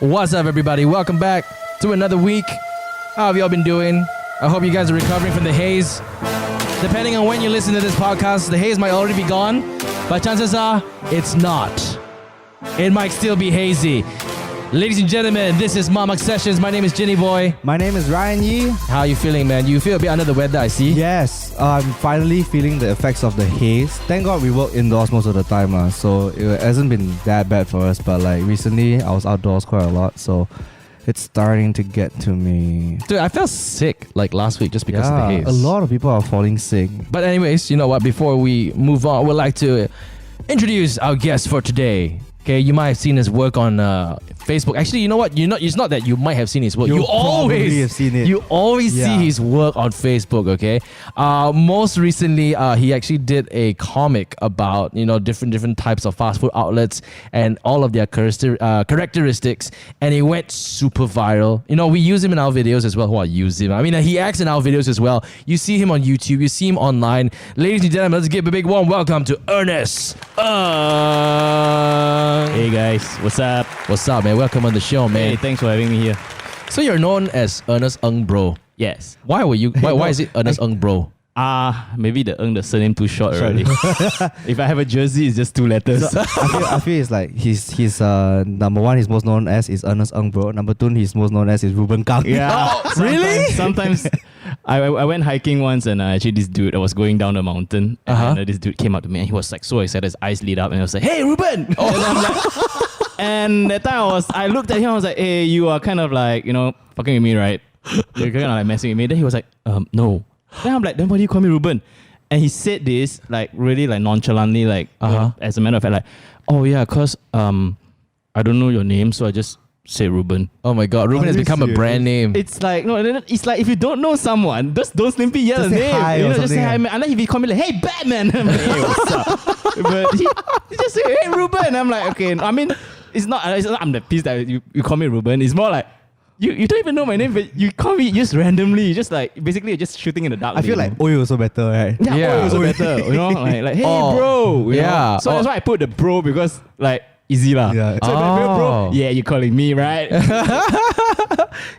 What's up, everybody? Welcome back to another week. How have y'all been doing? I hope you guys are recovering from the haze. Depending on when you listen to this podcast, the haze might already be gone, but chances are it's not. It might still be hazy. Ladies and gentlemen, this is Mamak Sessions. My name is Jenny Boy. My name is Ryan Yee. How are you feeling, man? You feel a bit under the weather, I see. Yes, I'm finally feeling the effects of the haze. Thank God we work indoors most of the time, so it hasn't been that bad for us. But like recently, I was outdoors quite a lot, so it's starting to get to me. Dude, I felt sick like last week just because of the haze. A lot of people are falling sick. But anyways, you know what? Before we move on, we'd like to introduce our guest for today. Okay, you might have seen his work on Facebook. Actually, you know what? It's not that you might have seen his work. You always have seen it. You always see his work on Facebook. Okay. Most recently, he actually did a comic about different types of fast food outlets and all of their characteristics, and it went super viral. We use him in our videos as well. Who use him? I mean, he acts in our videos as well. You see him on YouTube. You see him online. Ladies and gentlemen, let's give a big warm welcome to Ernest. Hey guys, what's up? What's up, man? Welcome on the show, man. Hey, thanks for having me here. So you're known as Ernest Ng Bro. Yes. Why is it Ernest Ng Bro? Maybe the surname too short already. If I have a jersey, it's just two letters. So I feel it's like he's number one, he's most known as is Ernest Ng Bro. Number two, he's most known as is Ruben Kang. Yeah. Really? Sometimes I went hiking once, and actually this dude, I was going down the mountain, and this dude came up to me, and he was like so excited, his eyes lit up, and I was like, "Hey, Ruben!" And I'm like, and that time I looked at him, I was like, "Hey, you are kind of like fucking with me, right? You're kind of like messing with me." Then he was like, "No." Then I'm like, "Then why do you call me Ruben?" And he said this like really like nonchalantly, like as a matter of fact, like, "Oh yeah, cause I don't know your name, so I just say Ruben." Oh my God, Ruben has become a brand name. It's like it's like if you don't know someone, just don't simply yell Just a say name. hi or Just say hi, something. man. Unless if you call me like, "Hey, Batman," I'm like, "Hey, what's up?" But he just say, "Hey, Ruben." I'm like, okay. I mean, it's not I'm the piece that you call me Ruben. It's more like you don't even know my name, but you call me just randomly. Just like basically you're just shooting in the dark. I feel like Oi also better, right? yeah, also better. Like hey, bro. Yeah. So that's why I put the bro, because like easy lah. Yeah. So if I feel bro, yeah, you calling me, right?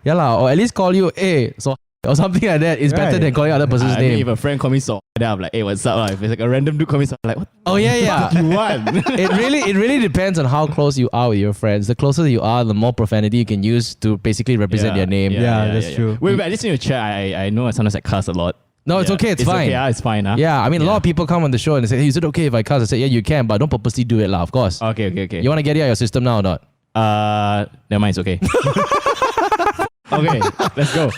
Yeah lah, or at least call you so or something like that. It's better than calling other person's I mean, name. if a friend call me so, then I'm like, "Hey, what's up?" If it's like a random dude call me so, I'm like, "What Oh yeah. you want?" It really depends on how close you are with your friends. The closer you are, the more profanity you can use to basically represent their name. Yeah, that's true. Wait, I just need to check. I know sometimes I cuss a lot. No, it's okay. It's fine. Okay, it's fine. Yeah, I mean, a lot of people come on the show and they say, "Hey, is it okay if I cuss?" I say, "Yeah, you can, but don't purposely do it, lah. Of course." Okay. You want to get it out of your system now or not? Never mind. It's okay. Okay, let's go.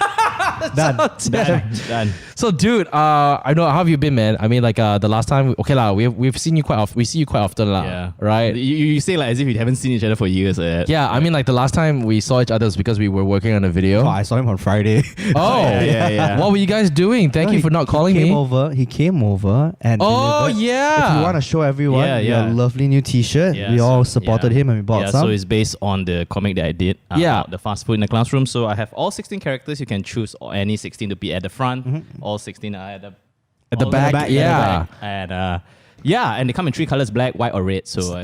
Done. So, dude, I know, how have you been, man? I mean, like the last time, okay lah, we've seen you quite often. We see you quite often, lah. Yeah. Right. You say like as if we haven't seen each other for years. Yeah, I mean, like the last time we saw each other was because we were working on a video. Oh, I saw him on Friday. Oh, yeah. What were you guys doing? Thank you for not calling me. He came over and Oh, delivered. yeah. If you want to show everyone Yeah. your lovely new T-shirt, Yeah, we all so- supported him and we bought some. So it's based on the comic that I did. About the fast food in the classroom. So I have all 16 characters. You can choose any 16 to be at the front. All 16 are at the back, yeah. And and they come in 3 colors: black, white, or red. So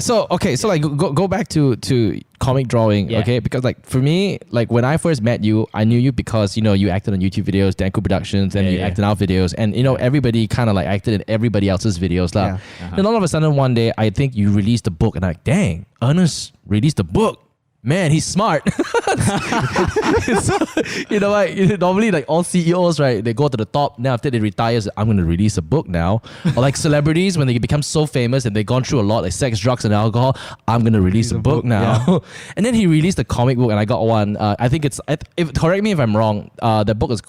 like go back to comic drawing, Yeah. okay? Because like for me, like when I first met you, I knew you because you acted on YouTube videos, Danko Productions, and you acted in our videos, and everybody kind of like acted in everybody else's videos, lah. Yeah. Then all of a sudden one day, I think you released a book, and I'm like, dang, Ernest released a book. Man, he's smart. So, normally like all CEOs, right? They go to the top. Now after they retire, say, I'm going to release a book now. Or like celebrities, when they become so famous and they've gone through a lot, like sex, drugs, and alcohol, I'm going to release a book now. And then he released a comic book, and I got one. I think correct me if I'm wrong. The book is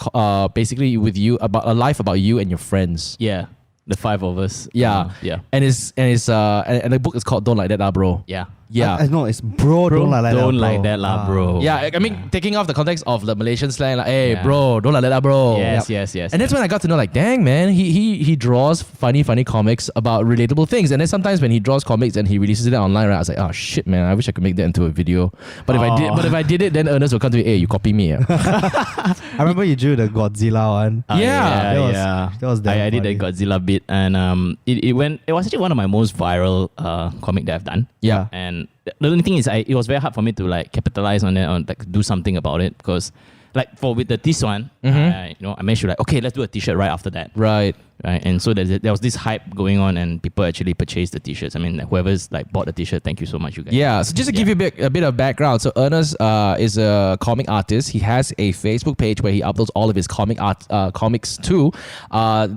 basically with you, about a life about you and your friends. yeah, the 5 of us. Yeah. And the book is called Don't Like That, Bro. Yeah. Yeah. I know, it's bro, don't like that. Don't bro. like that, lah, bro. Yeah, I mean, taking off the context of the Malaysian slang, like, hey, bro, don't like that, bro. Yes. And that's when I got to know, like, dang, man, he draws funny comics about relatable things. And then sometimes when he draws comics and he releases it online, right, I was like, oh shit, man, I wish I could make that into a video. But if I did it, then Ernest will come to me, hey, you copy me. I remember you drew the Godzilla one. Yeah. That was damn I did funny. a Godzilla bit, and it was actually one of my most viral comic that I've done. Yeah. And the only thing is, it was very hard for me to like capitalize on it, on like do something about it, because like with this one, I managed to like, okay, let's do a t-shirt right after that. Right. Right, and so there was this hype going on, and people actually purchased the t-shirts. I mean, like, whoever's like bought the t-shirt, thank you so much, you guys. Yeah, so just to give you a bit of background, so Ernest is a comic artist. He has a Facebook page where he uploads all of his comics too.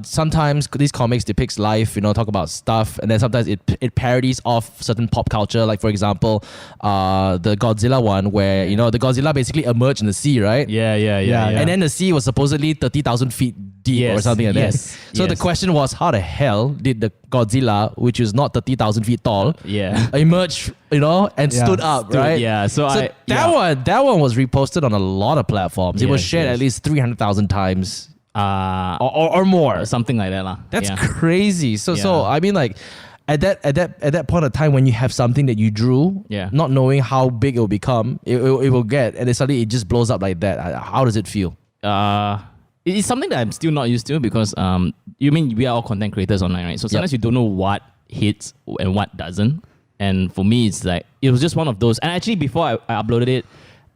Sometimes these comics depicts life, talk about stuff, and then sometimes it parodies off certain pop culture. Like for example, the Godzilla one, where the Godzilla basically emerged in the sea, right? Yeah. And then the sea was supposedly 30,000 feet deep or something like that. So the question was, how the hell did the Godzilla, which is not 30,000 feet tall, emerge, and stood up, right? Yeah. So that one was reposted on a lot of platforms. It was shared at least 300,000 times, or more, something like that, lah. That's crazy. So I mean, like, at that point of time when you have something that you drew, not knowing how big it will become, it will get, and then suddenly it just blows up like that. How does it feel? It's something that I'm still not used to, because we are all content creators online, right? So sometimes you don't know what hits and what doesn't. And for me, it's like, it was just one of those. And actually, before I uploaded it,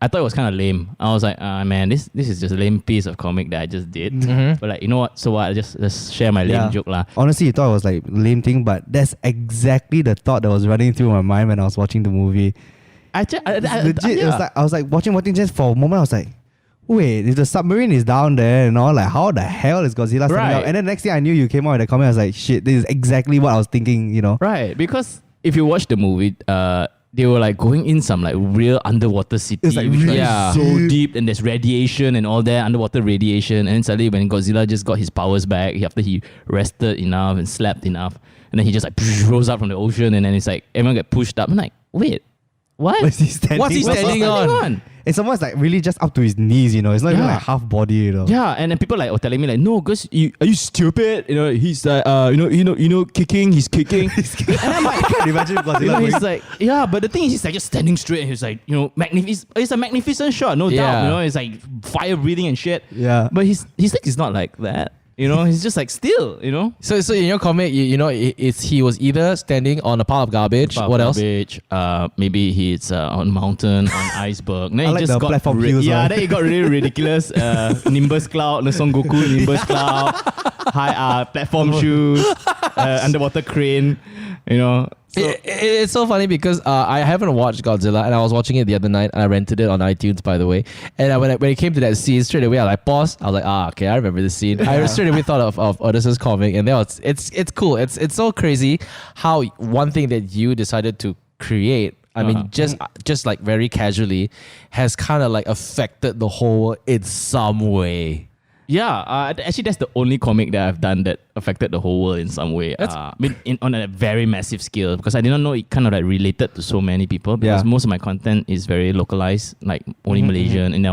I thought it was kind of lame. I was like, man, this is just a lame piece of comic that I just did. But like, you know what? So what? I just share my lame joke lah. Honestly, you thought it was like lame thing, but that's exactly the thought that was running through my mind when I was watching the movie. Legit, it was like I was like watching just for a moment. I was like, wait, if the submarine is down there and all, like, how the hell is Godzilla standing up? And then next thing I knew, you came out with a comment. I was like, shit, this is exactly what I was thinking, Right, because if you watch the movie, they were like going in some like real underwater city, it's like which really was so deep, and there's radiation and all that, underwater radiation. And then suddenly when Godzilla just got his powers back, after he rested enough and slept enough, and then he just like rose up from the ocean, and then it's like everyone get pushed up. I'm like, wait, what? What's he standing on? And someone's like really just up to his knees, It's not even like half body, Yeah, and then people like were telling me like, no, because are you stupid? He's like, kicking, he's kicking. And I'm like, imagine Godzilla he's like, but the thing is, he's like just standing straight, and he's like, it's a magnificent shot, no doubt. It's like fire breathing and shit. Yeah. But his legs is not like that. He's just like still, So in your comic, he was either standing on a pile of garbage. What else? Maybe he's on a mountain, on iceberg. Then I like the platform views. then he got really ridiculous. Nimbus Cloud, the Son Goku Nimbus Cloud, high platform shoes, underwater crane. It's so funny because I haven't watched Godzilla, and I was watching it the other night, and I rented it on iTunes, by the way. And when it came to that scene, straight away I like paused. I was like, okay, I remember this scene. I straight away thought of Ernest's comic, and it's cool. It's so crazy how one thing that you decided to create, I mean, just like very casually, has kind of like affected the whole in some way. Yeah, actually, that's the only comic that I've done that affected the whole world in some way. On a very massive scale, because I didn't know it kind of like related to so many people. Because most of my content is very localized, like only Malaysian. In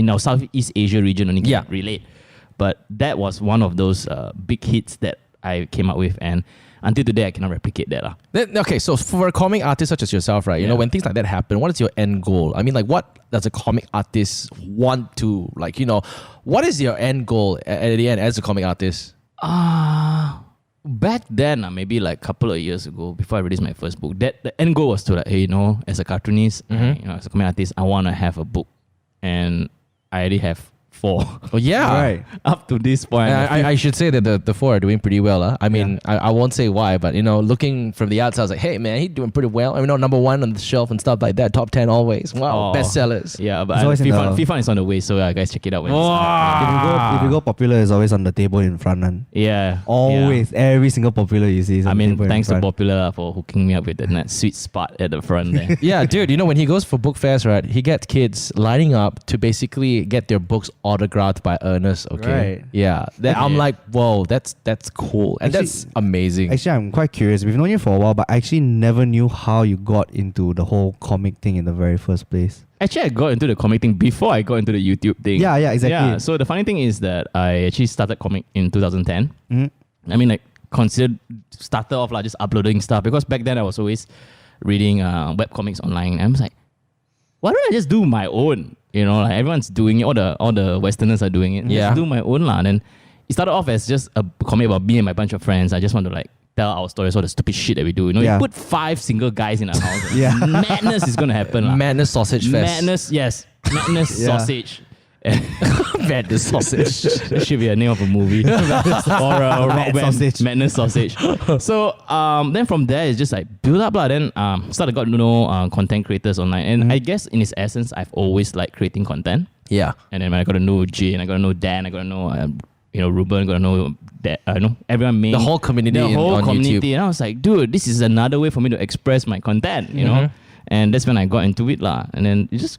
our Southeast Asia region, only can relate. But that was one of those big hits that I came up with, and until today, I cannot replicate that. Okay, so for a comic artist such as yourself, right? When things like that happen, what is your end goal? I mean, like, what does a comic artist want to, like, what is your end goal at the end as a comic artist? Back then, maybe like a couple of years ago, before I released my first book, the end goal was to like, hey, as a cartoonist, as a comic artist, I want to have a book, and I already have 4. Oh yeah, right. Up to this point, I should say that the 4 are doing pretty well. I mean, I won't say why, but looking from the outside, I was like, hey man, he's doing pretty well. I mean, number 1 on the shelf and stuff like that, top 10 always. Wow, bestsellers. Yeah, but FIFA is on the way, so guys, check it out. If you go popular, it's always on the table in front. And always, every single popular you see is on the table thanks in to front. Popular for hooking me up with that sweet spot at the front there. Yeah, dude, when he goes for book fairs, right, he gets kids lining up to basically get their books autographed by Ernest. Okay, right. Yeah. I'm like, whoa, that's cool, and Actually, that's amazing. Actually, I'm quite curious. We've known you for a while, but I actually never knew how you got into the whole comic thing in the very first place. Actually, I got into the comic thing before I got into the YouTube thing. Yeah, exactly. Yeah, so the funny thing is that I actually started comic in 2010. I mean, like, started off like just uploading stuff, because back then I was always reading web comics online, and I was like, why don't I just do my own? Like everyone's doing it, all the Westerners are doing it. Just do my own lah. And it started off as just a comic about me and my bunch of friends. I just want to like tell our stories, all the stupid shit that we do. You know, Yeah. you put 5 single guys in a house. Yeah. Madness is gonna happen. lah. Madness Sausage Fest. Madness, yes. Madness Yeah. sausage. Madness Sausage. That should be a name of a movie. or a rock Mad band. Sausage. Madness Sausage. So then from there, it's just like build up. Then started got to know content creators online. And I guess in its essence, I've always liked creating content. Yeah. And then when I got to know Jay, and I got to know Dan, I got to know Ruben, got to know that everyone made The whole community the whole on community. YouTube. And I was like, dude, this is another way for me to express my content, you know. And that's when I got into it lah. And then it just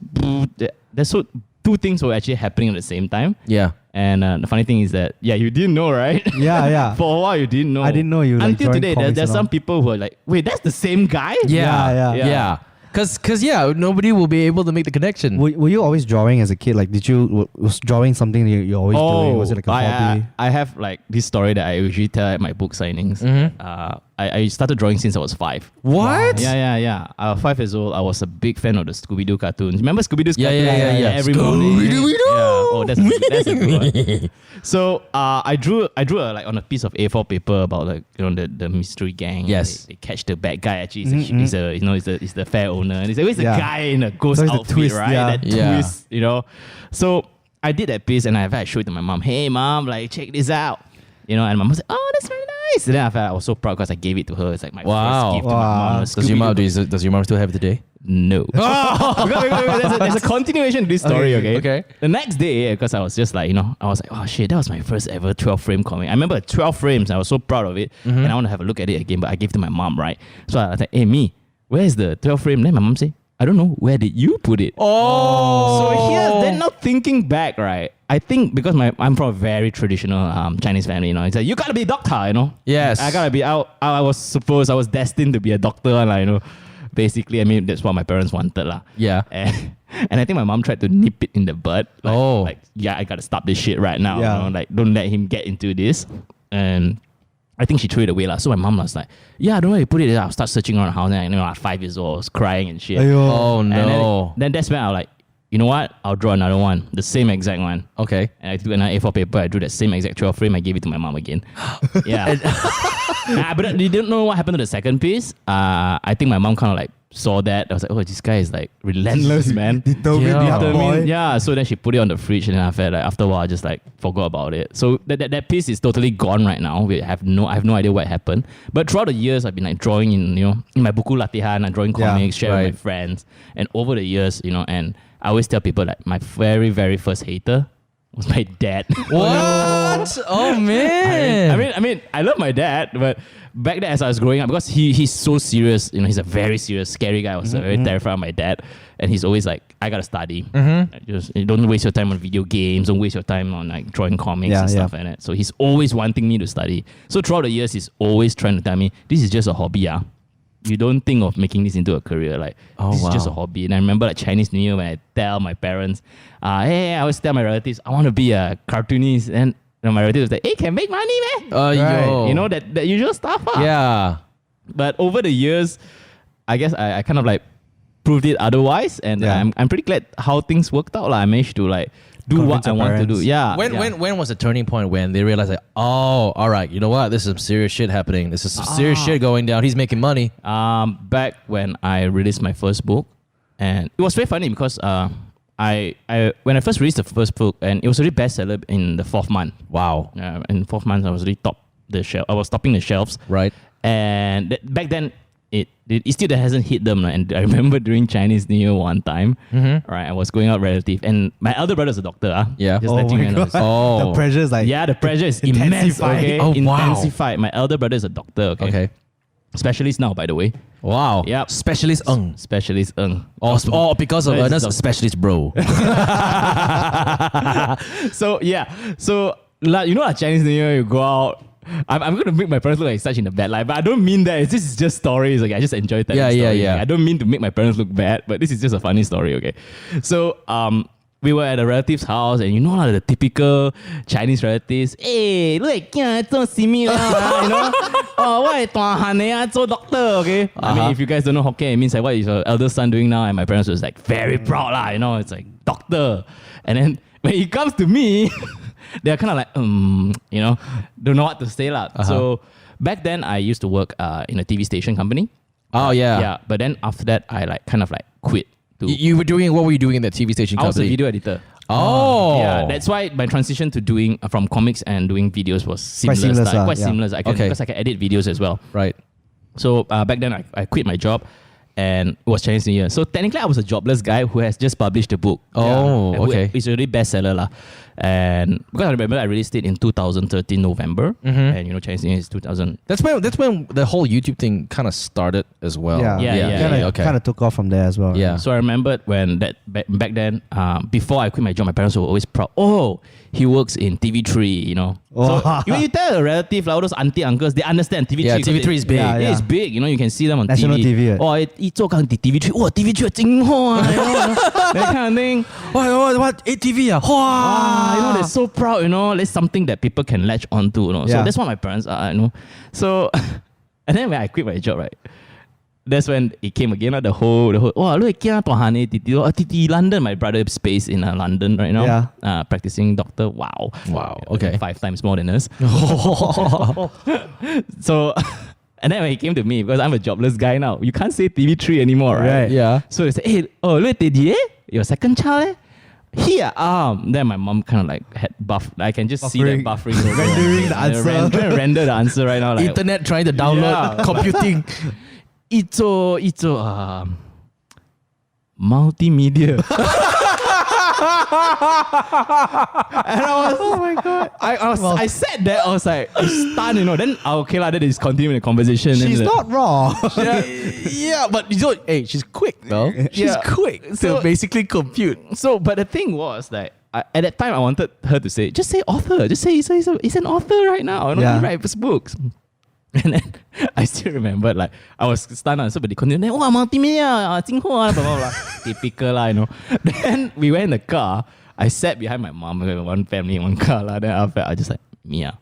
there's so 2 things were actually happening at the same time. Yeah. And the funny thing is that you didn't know, right? Yeah. For a while you didn't know. I didn't know you, like, until drawing today. comics There's and all. some people who are like, wait, that's the same guy? Yeah. Cause nobody will be able to make the connection. Were you always drawing as a kid? Like, was drawing something you're always doing? Was it like a hobby? I have like this story that I usually tell at my book signings. I started drawing since I was 5. What? Yeah. 5 years old. I was a big fan of the Scooby-Doo cartoons. Remember Scooby-Doo's Yeah, cartoons? yeah. Every morning. Scooby-Doo. Yeah. Oh, that's a good one. So I drew like on a piece of A4 paper about like the mystery gang. Yes. They catch the bad guy. Actually, he's the fair owner. And he's always a Yeah. guy in a ghost So it's the outfit, twist, right? yeah. That Yeah. twist, So I did that piece and I showed it to my mom. Hey mom, like check this out. And my mom said, oh, that's very nice. And then I was so proud because I gave it to her. It's like my Wow. first gift to my mom. Does your mom still have it today? No. Wait, there's a continuation to this story, okay? Okay. The next day, because I was just like, I was like, oh shit, that was my first ever 12 frame comic. I remember 12 frames. I was so proud of it. And I want to have a look at it again, but I gave it to my mom, right? So I was like, hey, me, where's the 12 frame? Then my mom said, I don't know, where did you put it? Oh. So here, then now thinking back, right? I think because I'm from a very traditional Chinese family, it's like, you gotta be a doctor, Yes. I gotta be out. I was destined to be a doctor, like, basically. I mean, that's what my parents wanted, lah. Yeah. And I think my mom tried to nip it in the bud. Like, I gotta stop this shit right now. Yeah. Like, don't let him get into this. And I think she threw it away, lah. So my mom was like, I don't know where you put it. I'll start searching around the house. And at 5 years old, I was crying and shit. Aiyo. Oh And no. then that's when I was like, you know what? I'll draw another one, the same exact one. Okay. And I took another A4 paper. I drew that same exact 12 frame. I gave it to my mom again. Yeah. But you didn't know what happened to the second piece. I think my mom kind of like saw that. I was like, oh, this guy is like relentless, man. Determined. Yeah. So then she put it on the fridge, and then after a while, I just like forgot about it. So that piece is totally gone right now. I have no idea what happened. But throughout the years, I've been like drawing in my buku latihan, I'm drawing comics, sharing with my friends, and over the years, and I always tell people that my very, very first hater was my dad. What? Oh man. I mean, I love my dad, but back then as I was growing up, because he's so serious, he's a very serious, scary guy. I was very terrified of my dad, and he's always like, I gotta study. Just don't waste your time on video games. Don't waste your time on like drawing comics and stuff like that. So he's always wanting me to study. So throughout the years, he's always trying to tell me, this is just a hobby, You don't think of making this into a career. Like, this is just a hobby. And I remember like Chinese New Year when I tell my parents, hey, I always tell my relatives, I want to be a cartoonist. And my relatives like, hey, can make money, man. Yo. That usual stuff. Yeah. But over the years, I guess I kind of like proved it otherwise. And I'm pretty glad how things worked out. I managed to like do what I want to do. Yeah. When was the turning point when they realized like, oh, all right, you know what? This is some serious shit happening. This is some serious shit going down. He's making money. Back when I released my first book, and it was very funny because I when I first released the first book, and it was already bestseller in the 4th month. Wow. In the 4th month, I was already I was topping the shelves. Right. And back then, it still hasn't hit them. And I remember during Chinese New Year one time, right, I was going out relative, and my elder brother's a doctor. Yeah. Just Oh letting my you know. God. The pressure is like, The pressure is immense. Intensified. Okay? Oh, wow. Intensified. My elder brother is a doctor. Okay. Specialist now, by the way. Wow. Yep. Specialist Specialist Or because of No, it's Ernest, doctor. specialist bro. So like Chinese New Year, you go out. I'm going to make my parents look like such in a bad light, but I don't mean that. This is just stories. Okay, I just enjoy telling stories. Yeah. Okay? I don't mean to make my parents look bad, but this is just a funny story. Okay, so we were at a relative's house, and the typical Chinese relatives. Hey, look, so similar, Oh, what doctor? Okay. I mean, if you guys don't know Hokkien, it means like, what is your eldest son doing now? And my parents was like very proud, lah. It's like doctor. And then when it comes to me, they're kind of like, don't know what to say, lah. So back then I used to work in a TV station company. Oh yeah. Yeah, but then after that I like kind of like quit. You were doing what were you doing in that TV station I was a company? video editor. Oh. Yeah, that's why my transition to doing from comics and doing videos was seamless. seamless, Quite yeah. seamless. Because I can edit videos as well. Right. So back then I quit my job, and it was Chinese New Year. So technically I was a jobless guy who has just published a book. Oh, okay. It's already bestseller lah. And because I remember I released it in 2013 November, and Chinese New Year is 2000. That's when the whole YouTube thing kind of started as well. Yeah. Kind of took off from there as well. Yeah. So I remembered when back then, before I quit my job, my parents were always proud. Oh, he works in TV3, Oh. So when you tell a relative, like all those auntie uncles, they understand TV3. Yeah, TV3 is big. Yeah, It is big. You can see them on National TV, Oh, it's TV3. Oh, TV3 that kind of thing. What? ATV ah? Wow. They're so proud. It's something that people can latch onto. So Yeah. that's what my parents are. So, and then when I quit my job, right? That's when it came again. The whole. Oh, look, TT London. My brother is based in London right now. Yeah. Practicing doctor. Wow. Okay. 5 times more than us. So, and then when he came to me, because I'm a jobless guy now, you can't say TV3 anymore, right? Yeah. So he said, hey, look, Teddy, your second child, Here, then my mom kind of like had I can just see that buffering. Rendering the answer. Trying to render the answer right now. Like, Internet trying to download computing. It's multimedia. And I was, oh my god! I said that, I was like, stunned, Then okay lah, then just continue the conversation. She's not wrong. Yeah, but hey, she's quick though. She's Yeah. quick to basically compute. So, but the thing was like, at that time I wanted her to say, just say author, just say he's an author right now. He writes books. And then I still remember, like, I was stunned. Somebody continued, oh, multimedia, blah, blah, blah. Typical lah, Then we went in the car. I sat behind my mom, one family, one car lah. Then after I just like, Mia,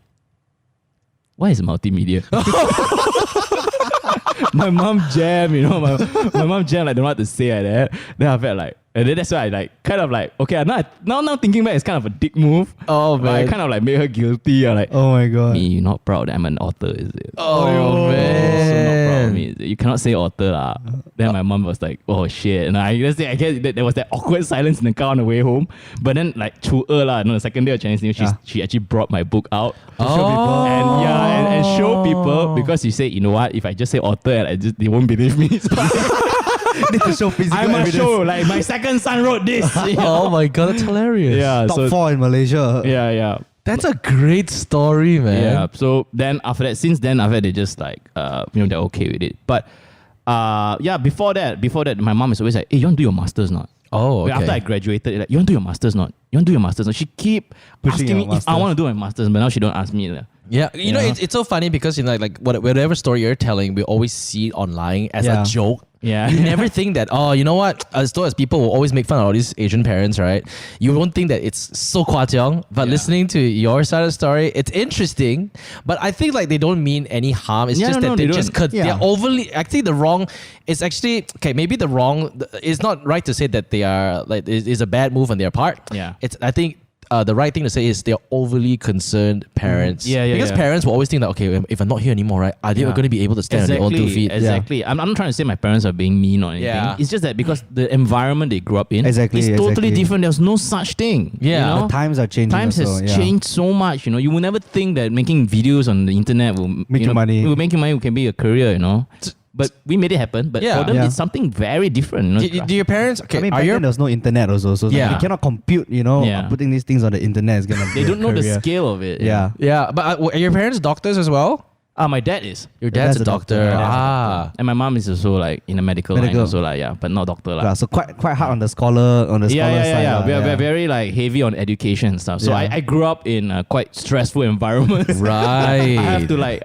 what is multimedia? My mom jammed, my mom jammed, like, don't know what to say like that. Then I felt like, and then that's why I like, kind of like, okay, now thinking back, it's kind of a dick move. Oh, But I man. kind of like made her guilty. Like, Oh my god. me, you're not proud that I'm an author, is it? Oh, So man. not proud of me. Is it? You cannot say author lah. Then my mom was like, oh shit. And I guess there was that awkward silence in the car on the way home. But then like through her lah, the second day of Chinese New Year, she actually brought my book out. To show people. And show people, because she said, you know what, if I just say author, and they won't believe me. So Need to show physical I must evidence. show, like, my second son wrote this. Oh my god, that's hilarious. Yeah, Top so 4 in Malaysia. yeah. That's a great story, man. Yeah. So then after that, they just like, they're okay with it. But before that, my mom is always like, hey, you want to do your master's not? Oh, okay. After I graduated, like, you want to do your master's not? You want to do your master's not? She keep Pushing asking me your if I masters. want to do my master's, but now she don't ask me. Yeah, you know, it's so funny because like whatever story you're telling, we always see it online as a joke. Yeah. You never think that, oh, you know what? As people will always make fun of all these Asian parents, right? You won't think that it's so kwajiang, but listening to your side of the story, it's interesting. But I think like they don't mean any harm. It's just that they're overly. Actually, the wrong. It's actually maybe the wrong. It's not right to say that they are like is a bad move on their part. Yeah. I think. The right thing to say is they're overly concerned parents. Because parents will always think that, okay, if I'm not here anymore, right, are they going to be able to stand on their own 2 feet? Exactly. I'm not trying to say my parents are being mean or anything. Yeah. It's just that because the environment they grew up in is totally different. There's no such thing. Yeah. The times are changing. Times has changed so much. You will never think that making videos on the internet will Make you money. Will make you money. It can be a career. But we made it happen. But for them, it's something very different. Do your parents? Okay, I mean, back then there was no internet also, so you cannot compute. Putting these things on the internet is gonna. They don't know the scale of it. Yeah. Yeah, but are your parents doctors as well? My dad is. Your dad's a doctor. And my mom is also like in a medical line also but not doctor Yeah, so quite hard on the scholar side. Yeah. We're very like heavy on education and stuff. So I grew up in a quite stressful environment. Right. I have to like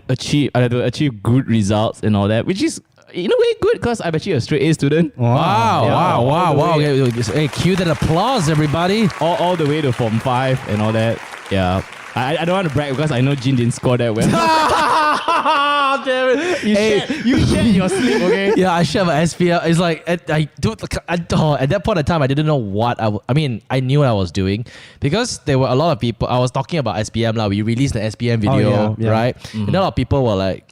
achieve good results and all that, which is in a way good because I'm actually a straight A student. Wow. Hey, cue that applause, everybody. All the way to Form 5 and all that. Yeah. I don't want to brag because I know Jin didn't score that well. God damn it. You shared your sleep, okay? Yeah, I share my SPM. It's like at that point in time, I didn't know what I mean. I knew what I was doing because there were a lot of people. I was talking about SPM now. We released the SPM video, right? And a lot of people were like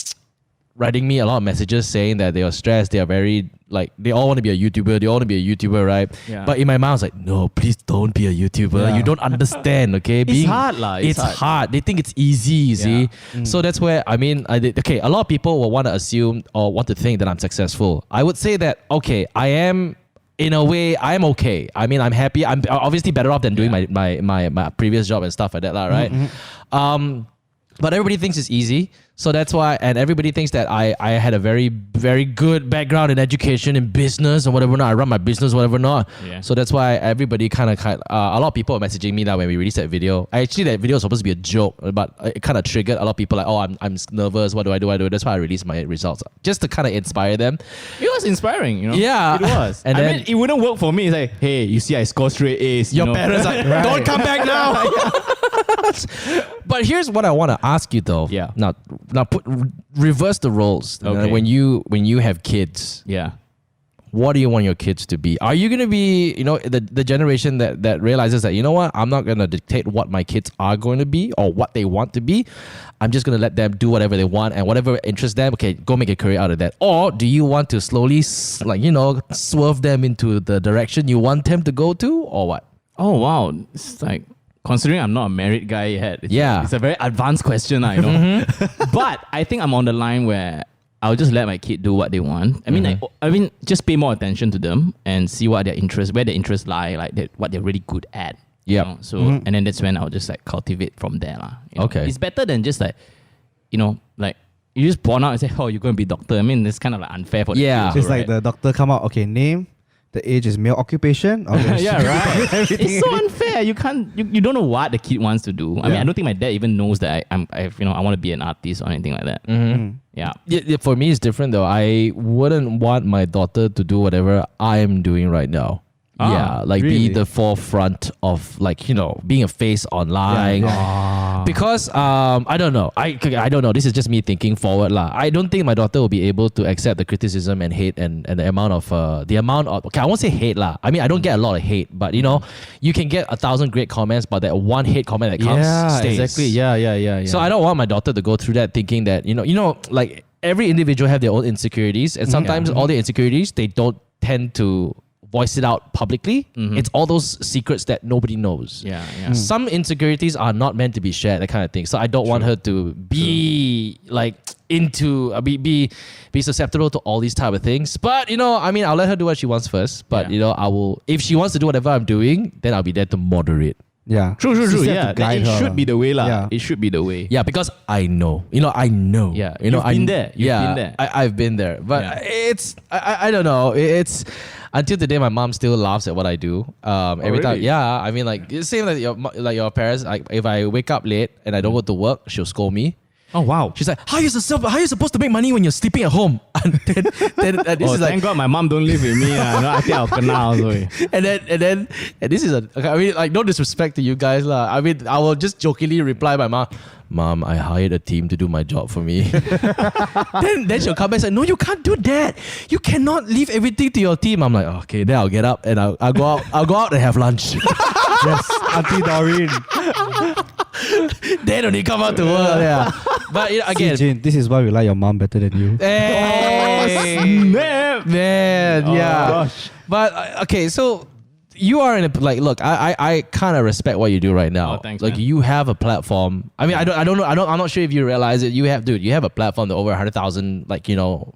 writing me a lot of messages saying that they are stressed. They are very like they all want to be a YouTuber. They all want to be a YouTuber, right? Yeah. But in my mind, I was like, no, please don't be a YouTuber. Yeah. You don't understand, okay? It's hard, lah. It's hard. They think it's easy, you see. So that's where I mean, I did. Okay, a lot of people will want to assume or want to think that I'm successful. I would say that okay, I am. In a way, I'm okay. I mean, I'm happy. I'm obviously better off than doing my previous job and stuff like that, right? But everybody thinks it's easy. So that's why, and everybody thinks that I had a very, very good background in education, in business or whatever not. I run my business, whatever not. Yeah. So that's why everybody kind of, a lot of people are messaging me now when we released that video. Actually, that video was supposed to be a joke, but it kind of triggered a lot of people like, oh, I'm nervous. What do I do? That's why I released my results. Just to kind of inspire them. It was inspiring, you know? Yeah. It was. And I then- mean, it wouldn't work for me. It's like, hey, you see I score straight A's. Your you know? parents like, don't come back now. But here's what I want to ask you though. Yeah. Now reverse the roles. Okay. When you have kids, Yeah. what do you want your kids to be? Are you going to be, the generation that realizes that, you know what, I'm not going to dictate what my kids are going to be or what they want to be. I'm just going to let them do whatever they want and whatever interests them. Okay, go make a career out of that. Or do you want to slowly, swerve them into the direction you want them to go to or what? Oh, wow. It's like, considering I'm not a married guy yet, it's a very advanced question, I know. But I think I'm on the line where I'll just let my kid do what they want. I mean, just pay more attention to them and see what where their interests lie, like what they're really good at. Yep. You know? So, and then that's when I'll just like cultivate from there. You know? Okay. It's better than just like, like you just born out and say, oh, you're going to be doctor. I mean, it's kind of like unfair for the kid also, Just like the doctor come out, okay, name, the age is male occupation. Okay, yeah, right. It's so unfair. You can't. You don't know what the kid wants to do. I mean, I don't think my dad even knows that I want to be an artist or anything like that. Yeah. Yeah, for me, it's different though. I wouldn't want my daughter to do whatever I'm doing right now. Yeah, like really? be the forefront of being a face online. Because I don't know. I don't know. This is just me thinking forward lah. I don't think my daughter will be able to accept the criticism and hate and the amount of okay, I won't say hate lah. I mean, I don't get a lot of hate, but you can get 1,000 great comments, but that one hate comment that comes stays. exactly. Yeah. So I don't want my daughter to go through that thinking that like every individual have their own insecurities, and sometimes all the insecurities they don't tend to voice it out publicly. It's all those secrets that nobody knows. Yeah. Some insecurities are not meant to be shared, that kind of thing. So I don't want her to be like into be susceptible to all these type of things. But I mean, I'll let her do what she wants first. But I will, if she wants to do whatever I'm doing, then I'll be there to moderate. Yeah. True. Just have to Yeah, guide it her. should be the way lah. Yeah. It should be the way. Yeah, because I know. I know. Yeah, you've been there. You've been there. I've been there. But it's I don't know. It's until today my mom still laughs at what I do. Every time. really? Yeah, I mean like it's same like your parents. Like if I wake up late and I don't go to work, she'll scold me. Oh wow. She's like, how are you supposed to make money when you're sleeping at home? And then this is like, thank God my mom don't live with me. I think I'll kena also. and this is I mean, like, no disrespect to you guys lah. I mean, I will just jokingly reply my mom, I hired a team to do my job for me. then she'll come back and say, no, you can't do that. You cannot leave everything to your team. I'm like, okay, then I'll get up and I'll go out and have lunch. Yes, Auntie Doreen. Then only come out to work. Yeah. But again, See, Jane, this is why we like your mom better than you. hey, man, yeah. gosh. But okay, so you are in a look. I kind of respect what you do right now. Oh, thanks, like man. you have a platform. I mean, I don't know. I'm not sure if you realize it. You have a platform that over 100,000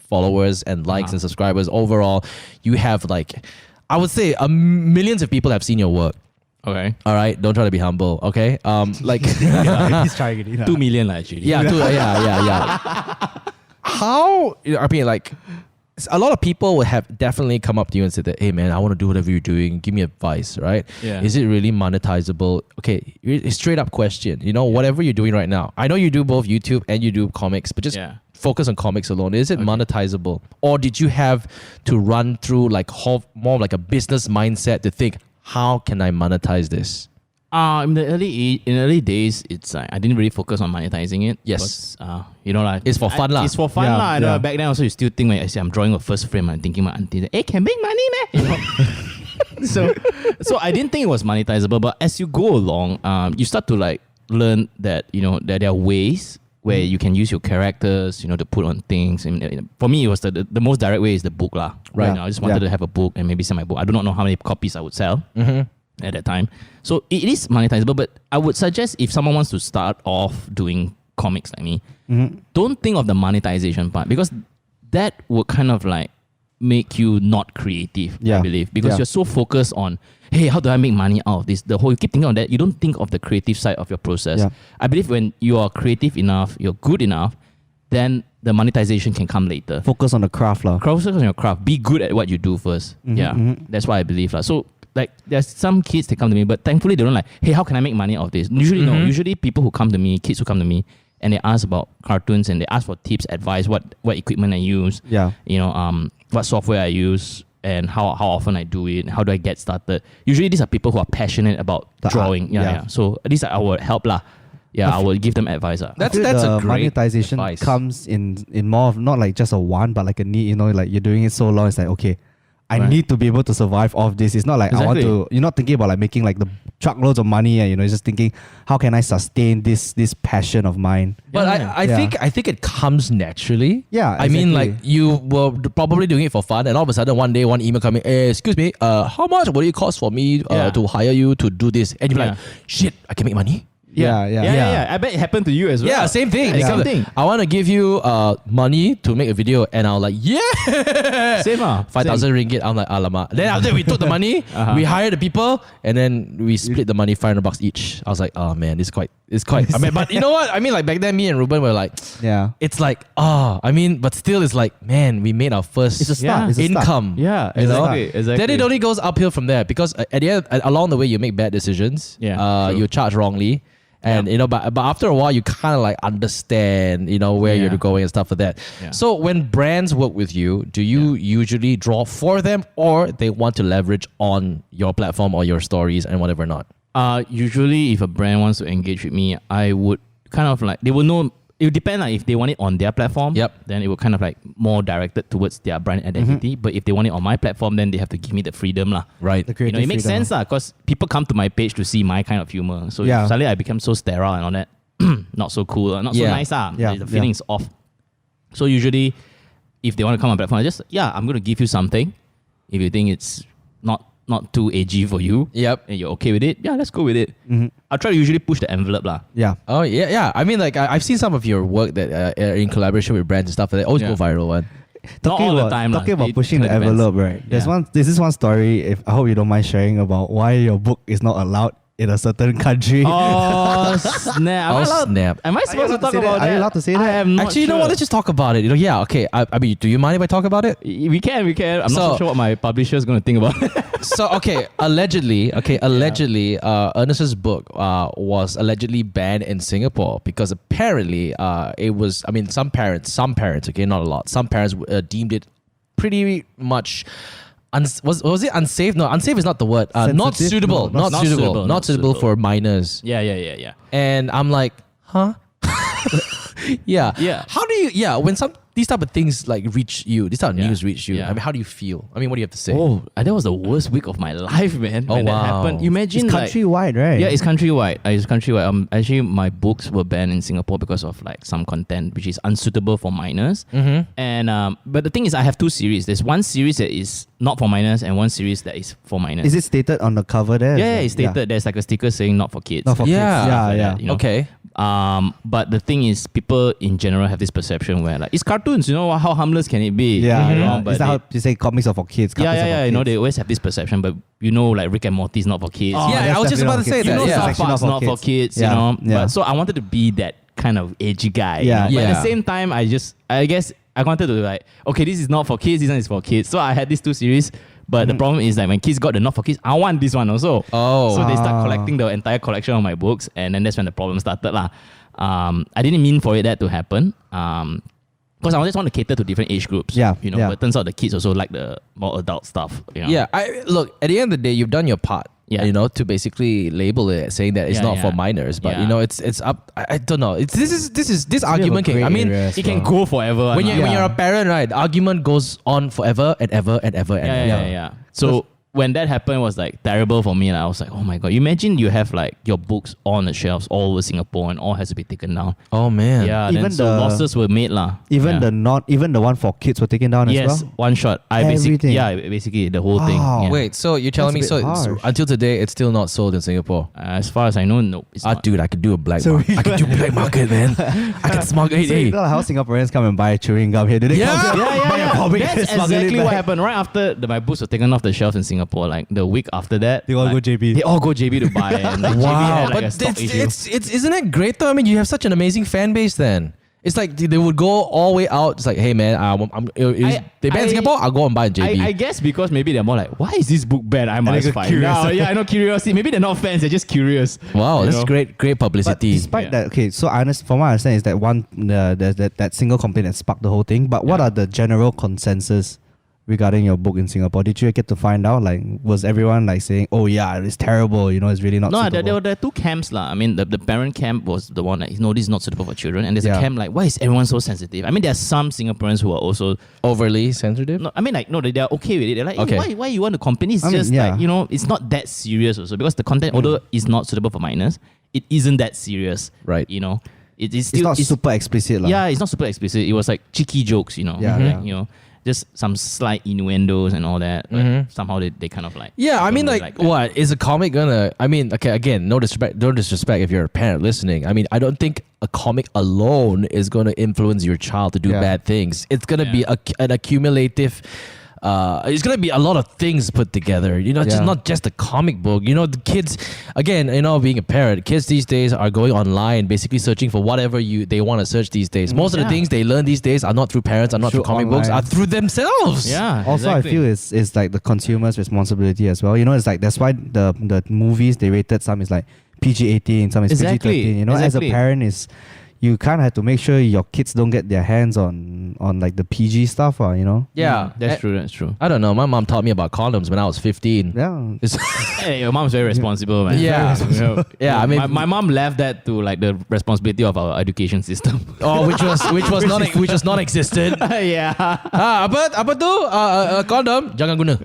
followers and likes and subscribers overall. You have I would say millions of people have seen your work. Okay. All right, don't try to be humble. Okay, He's trying it. 2 million lah, actually. yeah. How I mean, a lot of people would have definitely come up to you and said that, hey man, I want to do whatever you're doing. Give me advice, right? Yeah. Is it really monetizable? Okay, straight up question. Whatever you're doing right now. I know you do both YouTube and you do comics, but just focus on comics alone. Is it monetizable, or did you have to run through more like a business mindset to think, how can I monetize this? In the early days, it's I didn't really focus on monetizing it. Yes. Because, you know, like It's for fun lah. It's for fun Yeah, lah. You know, yeah. back then also, you still think when I say I'm drawing a first frame, I'm thinking my auntie, hey, can make money, man. You know? so I didn't think it was monetizable. But as you go along, you start to like learn that that there are ways where you can use your characters, to put on things. And for me, it was the most direct way is the book lah. Right Yeah. now, I just wanted to have a book and maybe sell my book. I do not know how many copies I would sell. At that time. So it is monetizable, but I would suggest if someone wants to start off doing comics like me, don't think of the monetization part, because that would kind of like make you not creative, I Yeah. believe, because Yeah. you're so focused on, hey, how do I make money out of this? You keep thinking of that. You don't think of the creative side of your process. Yeah. I believe when you are creative enough, you're good enough, then the monetization can come later. Focus on the craft lah. Focus on your craft. Be good at what you do 1st. That's what I believe. So like there's some kids that come to me, but thankfully they don't like, hey, how can I make money out of this? Usually no. Usually people who come to me, kids who come to me, and they ask about cartoons and they ask for tips, advice, what equipment I use, Yeah. what software I use, and how often I do it, how do I get started. Usually these are people who are passionate about The art, drawing. yeah. So at least I will help lah. Yeah, I will give them advice. That's I feel that's the a great monetization advice. comes in more of not like just a want, but like a need. Like you're doing it so long, it's like, okay, I Right. need to be able to survive off this. It's not like I want Exactly. to. You're not thinking about like making like the truckloads of money. And, you're just thinking, how can I sustain this passion of mine? But Yeah. I think it comes naturally. Yeah, I mean, like exactly. you were probably doing it for fun, and all of a sudden one day one email coming, hey, excuse me, how much would it cost for me Yeah. to hire you to do this? And you're like, Yeah. shit, I can make money. Yeah. I bet it happened to you as well. Yeah, same thing. Yeah. Same Same thing. I want to give you money to make a video, and I was like, yeah, Same 5,000 ringgit. I'm like, alamak. Then after we took the money, we hired the people, and then we split the money $500 each. I was like, oh man, it's quite. I mean, but you know what? I mean, like back then, me and Ruben were like, Yeah. it's like, but still, it's like, man, we made our first It's a start. Yeah. It's a start. income. Yeah, You know? exactly. Then it only goes uphill from there, because at the end, along the way, you make bad decisions. Yeah, true. You charge wrongly. And but after a while, you kind of like understand, where Yeah. you're going and stuff like that. Yeah. So when brands work with you, do you usually draw for them, or they want to leverage on your platform or your stories and whatever not? Usually if a brand wants to engage with me, I would kind of like, they will know. It would depend, like if they want it on their platform, Yep. then it will kind of like more directed towards their brand identity. But if they want it on my platform, then they have to give me the freedom lah. Right. The creative It makes freedom. sense lah, because people come to my page to see my kind of humor. So Yeah. if suddenly I become so sterile and all that, not so cool, not so Yeah. nice lah. Yeah. The feeling is off. So usually, if they want to come on my platform, I just I'm going to give you something. If you think it's not too edgy for you, Yep. and you're okay with it, let's go with it. I'll try to usually push the envelope lah. Yeah. Oh yeah. I mean, like I've seen some of your work that are in collaboration with brands and stuff. That always Yeah. go viral. One. Not all the time lah. Talking about It pushing the kinda depends. envelope, right? There's this one story. I hope you don't mind sharing about why your book is not allowed in a certain country. Oh snap! Snap. Am I Are you supposed to allowed to talk say that? about that? Are you allowed to say I that? am not Actually, you know what? Let's just talk about it. Yeah, okay. I mean, do you mind if I talk about it? We can. I'm not So- so sure what my publisher is going to think about it. So allegedly, Ernest's book was allegedly banned in Singapore because apparently it was. I mean, some parents, okay, not a lot. Some parents deemed it pretty much. Was it unsafe? No, unsafe is not the word. Not Sensitive? suitable. No, not suitable. Not suitable for minors. Yeah. And I'm like, huh? Yeah. Yeah. How do you? Yeah. When these type of things like reach you, this type of Yeah. news reach you. Yeah. I mean, how do you feel? I mean, what do you have to say? Oh, that was the worst week of my life, man. Oh, when that wow. happened. You imagine It's like, countrywide, right? yeah, it's countrywide. It's countrywide. Actually, my books were banned in Singapore because of like some content which is unsuitable for minors. And but the thing is, I have two series. There's one series that is not for minors, and one series that is for minors. Is it stated on the cover there? Yeah, it's stated. There's like a sticker saying "not for kids." Not for Yeah. kids. Yeah, Like yeah. that, you know. Okay. But the thing is, people in general have this perception where like it's cartoons. How harmless can it be? Yeah, You know, yeah. but Is that they- how you say comics are for kids? yeah, cartoons are for You know, kids? they always have this perception, but like Rick and Morty is not for kids. Oh, Yeah, that's I was just definitely about to not say for that. You know, kids. Yeah. South It's actually Park's not for kids, Yeah, you know. yeah. But so I wanted to be that kind of edgy guy. Yeah. You know? But at Yeah. the same time, I guess I wanted to like, okay, this is not for kids, this one is for kids. So I had these two series. But the problem is like when kids got the not for kids, I want this one also. Oh. So they Ah. start collecting the entire collection of my books, and then that's when the problem started lah. I didn't mean for that to happen. Because I just want to cater to different age groups. Yeah, You know, yeah. but it turns out the kids also like the more adult stuff. You know? Yeah, look, at the end of the day, you've done your part. Yeah. you know, to basically label it, saying that it's Yeah, not for yeah. minors. But Yeah. you know, it's up. I don't know. This bit of a argument can. grey I mean, area as It can well. go forever. when lah. you when you're a parent, right? The argument goes on forever and ever and ever and ever. Yeah. So when that happened, it was like terrible for me. And I was like, oh my god! You imagine you have like your books on the shelves all over Singapore, and all has to be taken down. Oh man. Yeah, Even then so the- losses were made lah. Even Yeah. even the one for kids were taken down as yes, well. one shot. Everything. Basically the whole thing. Wow. Yeah. Wait, so you're telling That's me a bit so harsh. until today it's still not sold in Singapore? As far as I know, no, it's not. Dude, I could do a black So market. I could do black market, man. I can smuggle it. So you know how Singaporeans come and buy chewing gum here? Do they Yeah. come here, buy a comic and That's smuggle it exactly back? what happened. Right after my books were taken off the shelves in Singapore, like the week after that, They all go JB. They all go JB to buy, and like, JB had like a but stock issue. it's isn't it great though? I mean, you have such an amazing fan base. Then it's like they would go all the way out. It's like, hey man, they ban Singapore. I'll go and buy in JB. I guess because maybe they're more like, why is this book bad? I must they get find curious. out. Yeah, I know, curiosity. Maybe they're not fans. They're just curious. Wow, You that's know? great But publicity. despite Yeah. that, okay, so from what I understand is that that single complaint that sparked the whole thing. But what Yeah. are the general consensus regarding your book in Singapore? Did you get to find out? Like, was everyone like saying, "Oh yeah, it's terrible," you know, it's really not No, suitable? there are two camps lah. I mean, the parent camp was the one that, no, this is not suitable for children. And there's Yeah. a camp like, why is everyone so sensitive? I mean, there are some Singaporeans who are also, Overly sensitive. no, I mean, like, no, they're okay with it. They're like, Okay. why you want to complain? It's I mean, just yeah. like, you know, it's not that serious also, because the content, although is not suitable for minors, it isn't that serious. Right. You know, it is It's still, not super explicit, lah. yeah, it's not super explicit. It was like cheeky jokes, you know. Yeah, like, yeah. you know, just some slight innuendos and all that. Like, somehow they kind of like. Yeah, I mean, don't like, that. what is a comic gonna? I mean, okay, again, no disrespect if you're a parent listening. I mean, I don't think a comic alone is gonna influence your child to do Yeah. bad things. It's gonna be an accumulative. It's gonna be a lot of things put together. You know, just Yeah. not just a comic book. You know, the kids, again, you know, being a parent, kids these days are going online, basically searching for whatever they want to search these days. Most of the Yeah. things they learn these days are not through parents, are not through Through comic books, online. are through themselves. Yeah. Also, exactly. I feel it's like the consumer's responsibility as well. You know, it's like that's why the movies they rated, some is like PG-18, some is Exactly, PG-13. You know, exactly. as a parent you kind of have to make sure your kids don't get their hands on like the PG stuff, you know. Yeah, That's true. That's true. I don't know. My mom taught me about condoms when I was 15. Yeah. It's- Hey, your mom's very responsible, man. Yeah. You know, Yeah, I mean- my mom left that to like the responsibility of our education system. oh, which was non-existent. yeah. Apa tu? Condom jangan guna.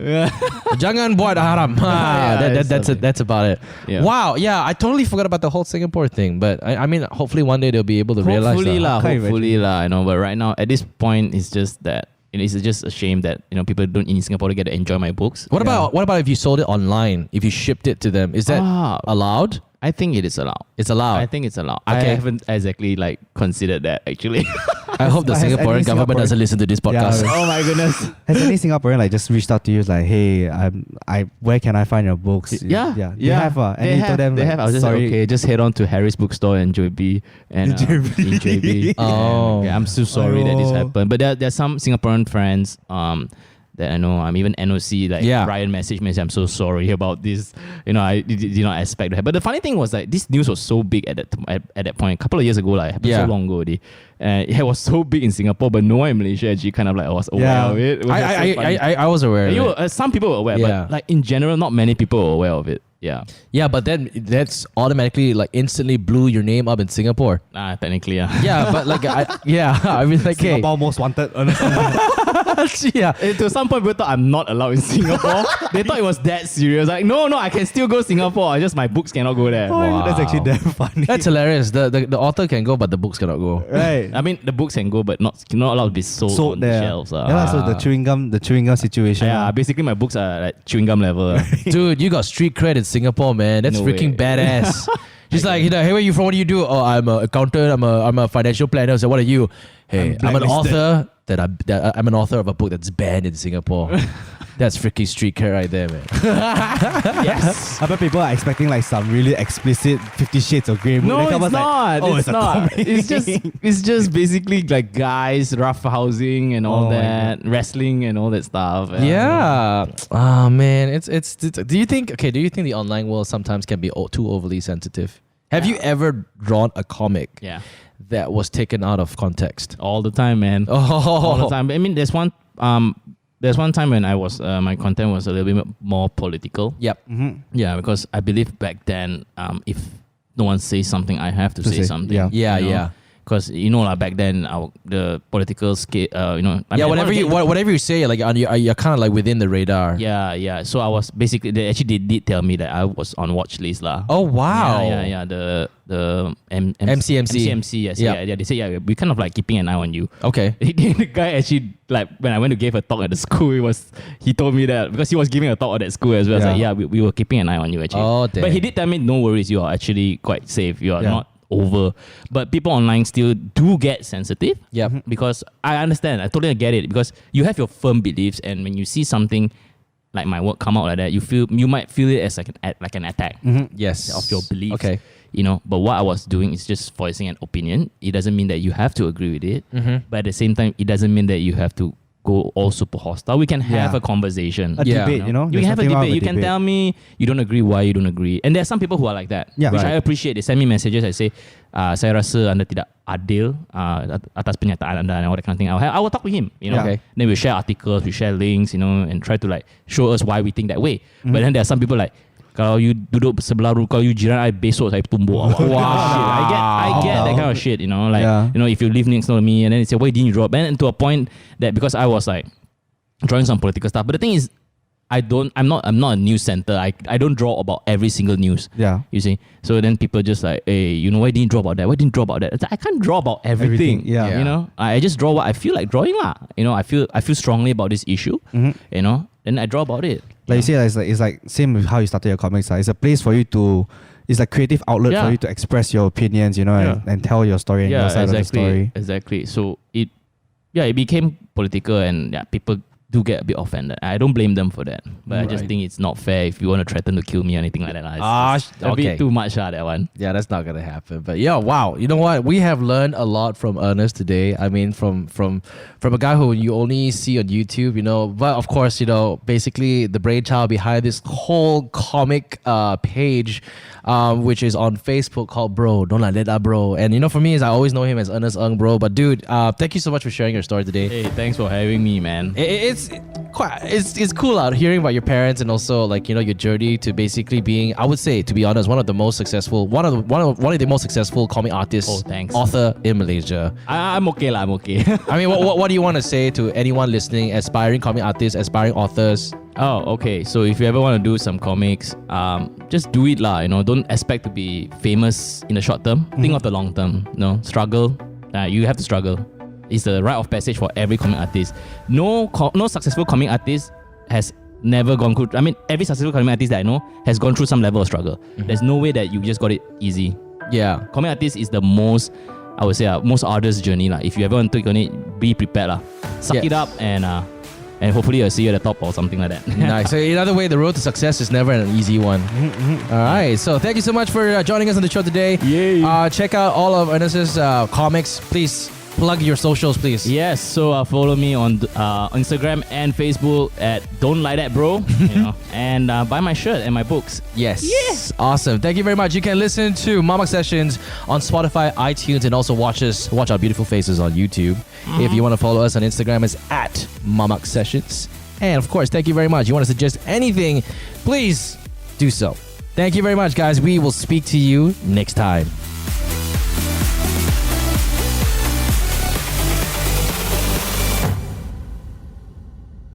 Jangan buat haram. Yeah, That's about it. Yeah. Wow. Yeah, I totally forgot about the whole Singapore thing. But I mean, hopefully one day they'll be able to realize. Hopefully that. lah, Can't hopefully lah. I know, but right now at this point, it's just that it's just a shame that people don't in Singapore to get to enjoy my books. What about if you sold it online? If you shipped it to them, is that allowed? I think it is allowed. It's allowed. I think it's allowed. I Okay. haven't exactly like considered that actually. I hope the Has any Singaporean government Singaporean- doesn't listen to this podcast. Yeah, oh my goodness. Has any Singaporean like just reached out to you like, hey, where can I find your books? Yeah, They have. And They you have. told them, They like, have. I was just like, sorry. okay, just head on to Harry's bookstore and JB and in JB. Oh. Yeah, I'm so sorry that this Aiyo. happened. But there are some Singaporean friends that I know. I'm even NOC like Yeah. Ryan messaged me and said, I'm so sorry about this. I did not expect that. But the funny thing was like this news was so big at that point, a couple of years ago, like it happened Yeah. so long ago already. It was so big in Singapore, but no one in Malaysia actually kind of like was aware Yeah. of it. It was just so funny. I was aware of it. Some people were aware, Yeah. but like in general, not many people were aware of it. Yeah. Yeah, but then that's automatically like instantly blew your name up in Singapore. Technically, yeah. Yeah, but like I mean like hey, Singapore most wanted. yeah. To some point, people thought I'm not allowed in Singapore. They thought it was that serious. Like, no, I can still go Singapore. I just my books cannot go there. Wow. That's actually damn funny. That's hilarious. The author can go, but the books cannot go. right. I mean, the books can go, but not allowed to be sold on there. the shelves. Yeah, so the chewing gum situation. Yeah, basically my books are like chewing gum level. Dude, you got street cred in Singapore, man. That's No freaking way. badass. She's like, hey, where are you from? What do you do? Oh, I'm an accountant. I'm a financial planner. So what are you? Hey, I'm an author. I'm an author of a book that's banned in Singapore. That's freaking street cred right there, man. Yes. I bet people are expecting like some really explicit 50 Shades of Grey. No, They come it's out not. Like, oh, it's a not. comic. It's just basically like guys rough housing and all Oh my that, wrestling and all that stuff. Yeah. Oh man, it's. Do you think the online world sometimes can be too overly sensitive? Have you ever drawn a comic Yeah. that was taken out of context? All the time, man. Oh, All the time. I mean, there's one there's one time when I was my content was a little bit more political. Yep. Yeah, because I believe back then, if no one says something, I have to say something. yeah. Yeah, you know? yeah. Because back then the political scale, Whatever you say, like you're kind of like within the radar. Yeah. So I was basically they did tell me that I was on watch list lah. Oh wow. Yeah. The MCMC. Yes. Yeah. Yeah. They said we kind of like keeping an eye on you. Okay. The guy actually, like, when I went to give a talk at the school, he told me that because he was giving a talk at that school as well. I was like, we were keeping an eye on you actually. Oh, damn. But he did tell me, no worries, you are actually quite safe. You are Yeah. not over. But people online still do get sensitive. Yep. Because I understand, I totally get it. Because you have your firm beliefs, and when you see something like my work come out like that, you might feel it as like an attack Yes. of your beliefs. Okay. But what I was doing is just voicing an opinion. It doesn't mean that you have to agree with it, but at the same time, it doesn't mean that you have to go all super hostile. We can have a conversation. A Yeah. debate, You can There's have a nothing wrong debate. with You can tell me you don't agree, why you don't agree. And there are some people who are like that, Yeah. which Right. I appreciate. They send me messages. I say, saya rasa anda tidak adil atas pernyataan anda and all that kind of thing. I will talk with him. Yeah. Okay. Then we share articles, we share links, and try to like show us why we think that way. But then there are some people like, kalau you duduk sebelah rumah, kalau you jiran I besok saya tumbuk awak. Wow. I get that kind of shit, Like, Yeah. if you live next door to me and then they say, why didn't you drop? And to a point that because I was like drawing some political stuff. But the thing is, I'm not a news center. I don't draw about every single news. Yeah. You see? So then people just like, hey, why didn't you draw about that? Why didn't you draw about that? It's like, I can't draw about everything. Yeah. Yeah. I just draw what I feel like drawing lah. I feel strongly about this issue. Then I draw about it. Like you say, it's like same with how you started your comics. It's a place for you to, it's like creative outlet for you to express your opinions, and tell your story and your side of the story. Exactly. So it became political, and people do get a bit offended. I don't blame them for that, but I just think it's not fair if you want to threaten to kill me or anything like that. It's a bit too much that one. Yeah, that's not gonna happen. But yeah, wow. You know what? We have learned a lot from Ernest today. I mean, from a guy who you only see on YouTube, But of course, basically the brainchild behind this whole comic page, which is on Facebook called Bro. Don't Like That Bro. And for me, I always know him as Ernest Ng Bro. But dude, thank you so much for sharing your story today. Hey, thanks for having me, man. It's cool out hearing about your parents and also like your journey to basically being, I would say, to be honest, one of the most successful comic artists, Oh, thanks. author in Malaysia. I'm okay lah. I'm okay. I mean, what do you want to say to anyone listening, aspiring comic artists, aspiring authors? Oh, okay. So if you ever want to do some comics, just do it lah. Don't expect to be famous in the short term. Think of the long term. Struggle. You have to struggle. It's the rite of passage for every comic artist. No successful comic artist has never gone through. I mean, every successful comic artist that I know has gone through some level of struggle. There's no way that you just got it easy. Yeah. Comic artist is the most, I would say, most arduous journey lah. If you ever want to take on it, be prepared lah. Suck it up and hopefully I'll see you at the top or something like that. Nice. So in other way, the road to success is never an easy one. All right. So thank you so much for joining us on the show today. Yay. Check out all of Ernest's comics. Please plug your socials, please. Yes, so follow me on Instagram and Facebook at Don't Like That Bro, and buy my shirt and my books. Yes. Awesome. Thank you very much. You can listen to Mamak Sessions on Spotify, iTunes, and also watch our beautiful faces on YouTube. If you want to follow us on Instagram, it's at Mamak Sessions. And of course, thank you very much. You want to suggest anything, please do so. Thank you very much, guys. We will speak to you next time.